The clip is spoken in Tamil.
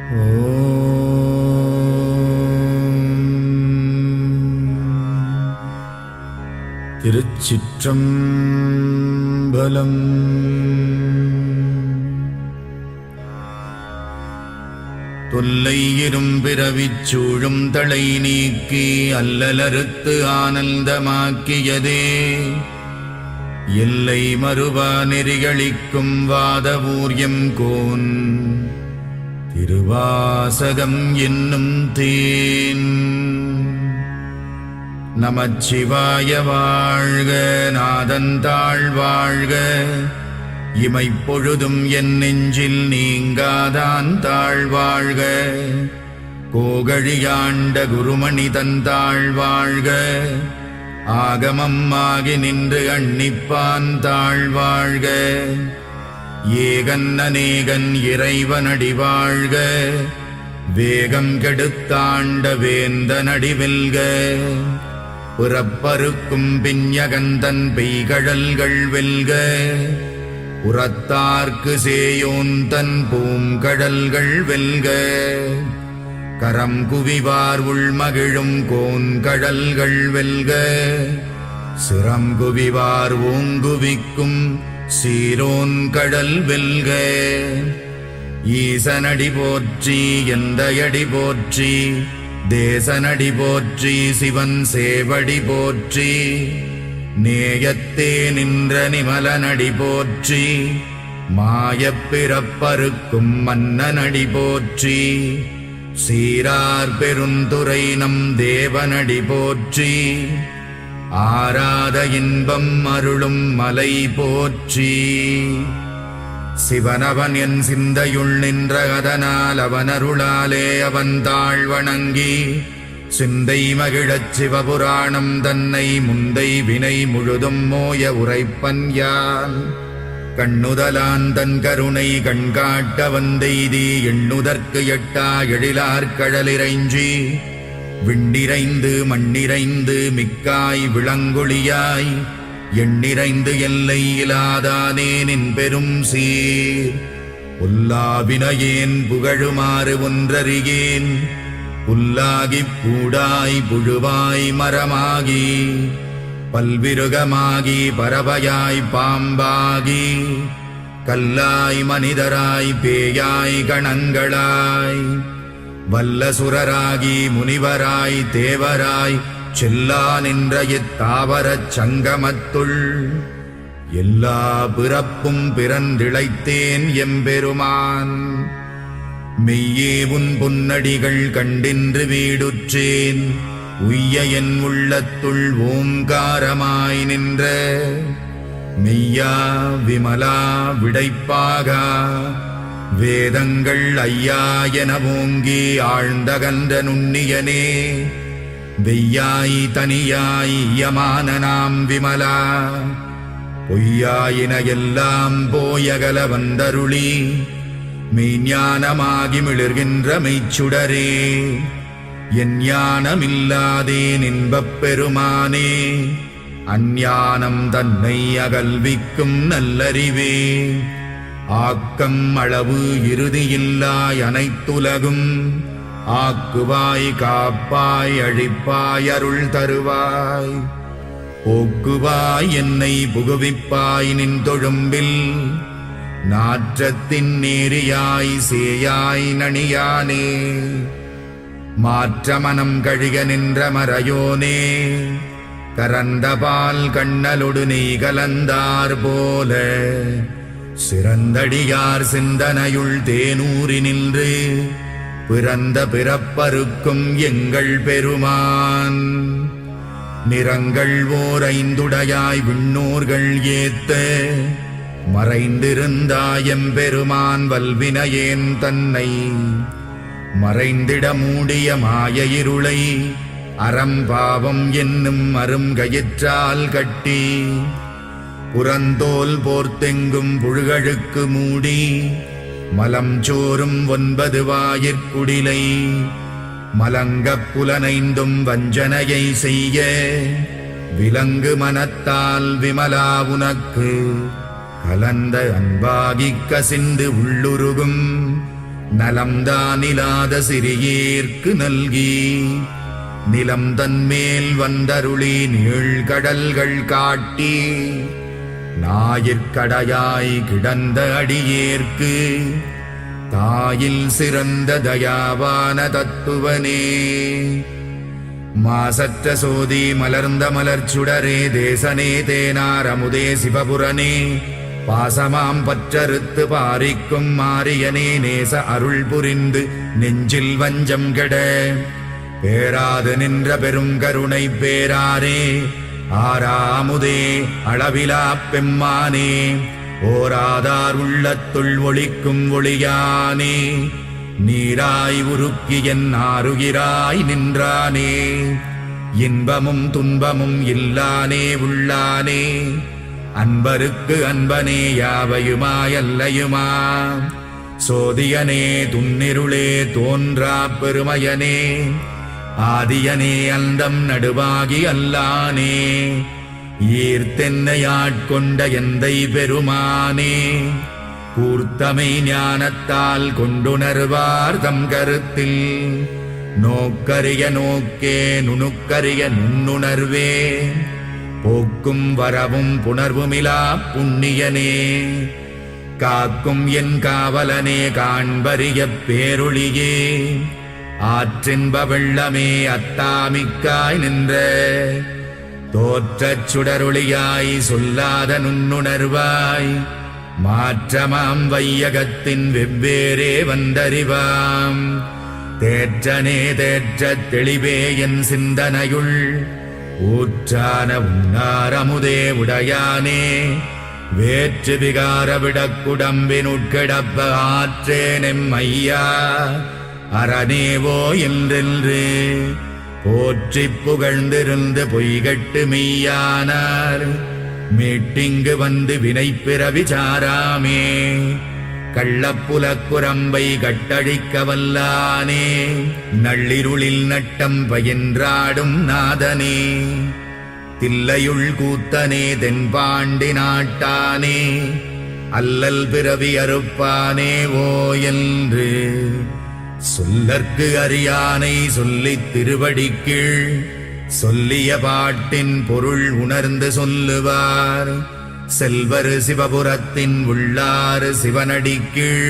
திருச்சிற்றம்பலம். தொல்லை இரும்பிறவிச் சூழும் தளை நீக்கி அல்லலறுத்து ஆனந்தமாக்கியதே எல்லை மறுவா நெறிகளிக்கும் வாதவூர்யம் கோன் திருவாசகம் என்னும் தேன். நமச்சிவாய வாழ்க, நாதந்தாள் வாழ்க, இமைப்பொழுதும் என் நெஞ்சில் நீங்காதான் தாழ்வாழ்க. கோகழியாண்ட குருமணி தந்தாள் வாழ்க, ஆகமம் ஆகி நின்று அன்னிப்பான் தாழ்வாழ்க. ஏகன் அநேகன் இறைவனடி வாழ்க, வேகம் கெடுத்தாண்ட வேந்தனடி வெல்க. புறப்பருக்கும் பிஞகந்தன் பெய்கழல்கள் வெல்க, உரத்தார்க்கு சேயோன் தன் பூங்கடல்கள் வெல்க. கரம் குவிவார் உள்மகிழும் கோன்கடல்கள் வெல்க, சிரம் குவிவார் ஓங்குவிக்கும் சீரோன் கடல் வெல்க. ஈசனடி போற்றி எந்தையடி போற்றி, தேசனடி போற்றி சிவன் சேவடி போற்றி. நேயத்தே நின்ற நிமலனடி போற்றி, மாயப்பிறப்பருக்கும் மன்னனடி போற்றி. சீரார் பெருந்துரை நம் தேவனடி போற்றி, ஆராத இன்பம் அருளும் மலை போற்றி. சிவனவன் என் சிந்தையுள் நின்ற அதனால் அவனருளாலே அவன் தாழ் வணங்கி, சிந்தை மகிழச் சிவபுராணம் தன்னை முந்தை வினை முழுதும் மோய உரைப்பன் யான். கண்ணுதலான் தன் கருணை கண்காட்ட வந்தெய்தி, எண்ணுதற்கு எட்டா எழிலார்கழலிறைஞ்சி. விண்டிரைந்து மண்ணிறைந்து மிக்காய் விளங்கொழியாய், எண்ணிறைந்து எல்லை இலாதானே நின் பெரும் சீர். புல்லாவினையேன் புகழுமாறு ஒன்றறியேன், புல்லாகிப் பூடாய் புழுவாய் மரமாகி, பல்விருகமாகி பறவையாய் பாம்பாகி, கல்லாய் மனிதராய் பேயாய் கணங்களாய், வல்லசுரராகி முனிவராய் தேவராய் செல்லா நின்ற இத்தாவரச் சங்கமத்துள். எல்லா பிறப்பும் பிறந்திழைத்தேன் எம்பெருமான், மெய்யே உன் பொன்னடிகள் கண்டின்று வீடுற்றேன். உய்ய என் உள்ளத்துள் ஓங்காரமாய் நின்ற மெய்யா விமலா விடைப்பாகா. வேதங்கள் ஐயா என ஓங்கி ஆழ்ந்தகன்ற நுண்ணியனே, வெய்யாய் தனியாய் யமான நாம் விமலா. பொய்யாயின எல்லாம் போயகல வந்தருளி, மெய்ஞானமாகி மிளிர்கின்ற மெய்ச்சுடரே. என் ஞானமில்லாதேன் இன்பப் பெருமானே, அஞ்ஞானம் தன்னை அகல்விக்கும் நல்லறிவே. ஆக்கம் அளவு இறுதியில்லாய் அனைத்துலகும், ஆக்குவாய் காப்பாய் அழிப்பாய் அருள் தருவாய். போக்குவாய் என்னை புகுவிப்பாய் நின் தொழும்பில், நாற்றத்தின் நேரியாய் சேயாய் நணியானே. மாற்ற மனம் கழிக நின்ற மறையோனே, கரந்த பால் கண்ணலொடு நெய் கலந்தார் போல. சிறந்தடியார் சிந்தனையுள் தேனூறி நின்று, பிறந்த பிறப்பருக்கும் எங்கள் பெருமான். நிறங்கள் ஓர் ஐந்துடையாய் விண்ணோர்கள் ஏத்த, மறைந்திருந்தாயம் பெருமான் வல்வினையேன் தன்னை. மறைந்திட மூடிய மாய இருளை, அறம்பாவம் என்னும் அருங்கயிற்றால் கட்டி. புறந்தோல் போர்த்தெங்கும் புழுகழுக்கு மூடி, மலம் சோறும் 9 வாயிற்குடிலை. மலங்கப் புலனைந்தும் வஞ்சனையை செய்ய, விலங்கு மனத்தால் விமலா உனக்கு கலந்த அன்பாகிக் கசிந்து உள்ளுருகும். நலம்தானிலாத சிறியேற்கு நல்கி நிலம் தன்மேல் வந்தருளி நீழ்கடல்கள் காட்டி ஞாயிற்கடையாய் கிடந்த அடியேற்கு தாயில் சிறந்த தயாவான தத்துவனே. மாசற்ற சோதி மலர்ந்த மலர்ச்சுடரே தேசனே தேனார் அமுதே சிவபுரனே பாசமாம் பற்றறுத்து பாரிக்கும் மாரியனே நேச அருள் புரிந்து நெஞ்சில் வஞ்சம் கெட பேராது நின்ற பெருங்கருணை பேராரே ஆராமுதே அளவிலா பெம்மானே ஓராதார் உள்ளத்துள் ஒளிக்கும் ஒளியானே நீராய் உருக்கி என் ஆருயிராய் நின்றானே இன்பமும் துன்பமும் இல்லானே உள்ளானே அன்பருக்கு அன்பனே யாவையுமாயல்லையுமா சோதியனே துன்னிருளே தோன்றா பெருமையனே ஆதியனே அந்தம் நடுவாகி அல்லானே ஈர்த்தென்னையாட்கொண்ட எந்தை பெருமானே கூர்த்தமை ஞானத்தால் கொண்டுணர்வார் தம் கருத்தில் நோக்கரிய நோக்கே நுணுக்கரிய நுண்ணுணர்வே போக்கும் வரவும் புணர்வுமிலா புண்ணியனே காக்கும் என் காவலனே காண்பரிய பேரொளியே ஆற்றின்ப வெள்ளமே அத்தாமிக்காய் நின்ற தோற்றச் சுடரொளியாய் சொல்லாத நுண்ணுணர்வாய் மாற்றமாம் வையகத்தின் வெவ்வேறே வந்தறிவாம் தேற்றனே தேற்றத் தெளிவே என் சிந்தனையுள் ஊற்றான உன்னாரமுதே உடையானே வேற்று விகார விடக்குடம்பினுட்கிடப்ப ஆற்றேனெம் ஐயா அரணேவோ என்றென்று போற்றிப் புகழ்ந்திருந்து பொய்கட்டு மெய்யானார் மீட்டிங்கு வந்து வினைப்பிறவி சாராமே கள்ளப்புலக்குரம்பை கட்டழிக்க வல்லானே நள்ளிருளில் நட்டம் பயின்றாடும் நாதனே தில்லையுள் கூத்தனே தென்பாண்டி நாட்டானே அல்லல் பிறவி அறுப்பானே ஓ என்று சொல்லற்கு அறியானை சொல்லித் திருவடிக்கீழ் சொல்லிய பாட்டின் பொருள் உணர்ந்து சொல்லுவார் செல்வர் சிவபுரத்தின் உள்ளாறு சிவனடிக்கீழ்